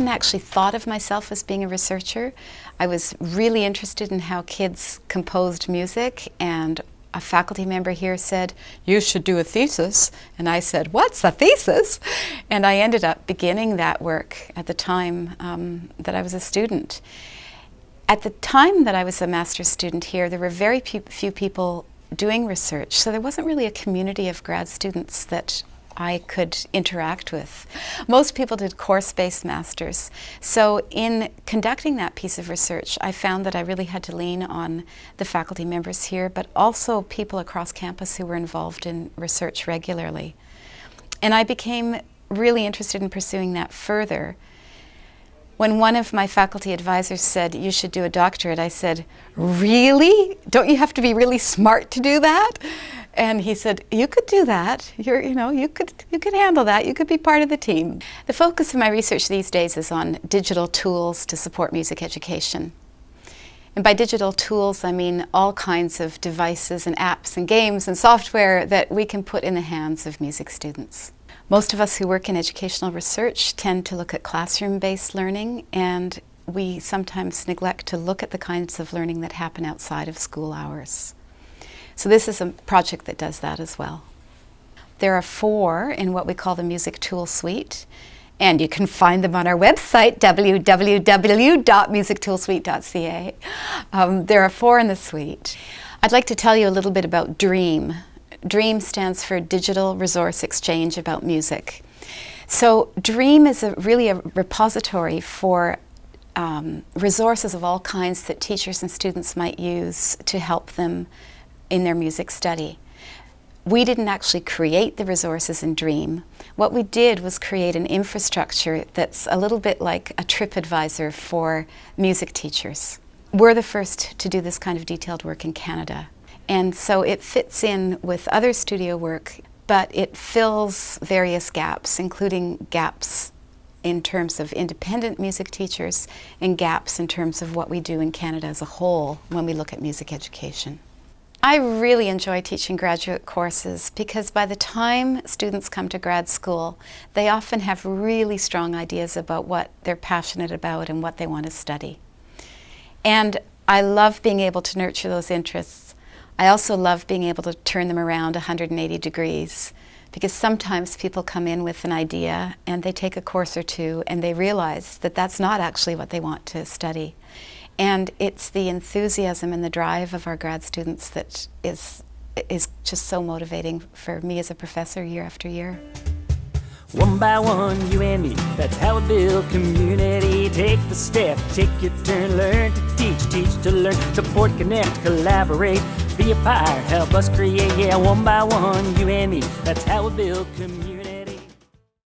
hadn't actually thought of myself as being a researcher. I was really interested in how kids composed music, and a faculty member here said, "You should do a thesis." And I said, "What's a thesis?" And I ended up beginning that work at the time that I was a student. At the time that I was a master's student here, there were very few people doing research, so there wasn't really a community of grad students that I could interact with. Most people did course-based masters. So in conducting that piece of research, I found that I really had to lean on the faculty members here, but also people across campus who were involved in research regularly. And I became really interested in pursuing that further. When one of my faculty advisors said, "You should do a doctorate," I said, "Really? Don't you have to be really smart to do that?" And he said, "You could do that. You could handle that. You could be part of the team." The focus of my research these days is on digital tools to support music education. And by digital tools, I mean all kinds of devices and apps and games and software that we can put in the hands of music students. Most of us who work in educational research tend to look at classroom-based learning, and we sometimes neglect to look at the kinds of learning that happen outside of school hours. So this is a project that does that as well. There are 4 in what we call the Music Tool Suite, and you can find them on our website, www.musictoolsuite.ca. There are 4 in the suite. I'd like to tell you a little bit about DREAM. DREAM stands for Digital Resource Exchange About Music. So DREAM is really a repository for resources of all kinds that teachers and students might use to help them in their music study. We didn't actually create the resources in DREAM. What we did was create an infrastructure that's a little bit like a TripAdvisor for music teachers. We're the first to do this kind of detailed work in Canada. And so it fits in with other studio work, but it fills various gaps, including gaps in terms of independent music teachers and gaps in terms of what we do in Canada as a whole when we look at music education. I really enjoy teaching graduate courses because by the time students come to grad school, they often have really strong ideas about what they're passionate about and what they want to study. And I love being able to nurture those interests. I also love being able to turn them around 180 degrees, because sometimes people come in with an idea and they take a course or two and they realize that that's not actually what they want to study. And it's the enthusiasm and the drive of our grad students that is just so motivating for me as a professor year after year. One by one, you and me, that's how we build community. Take the step, take your turn, learn to teach, teach to learn, support, connect, collaborate, be a part, help us create. Yeah, one by one, you and me, that's how we build community.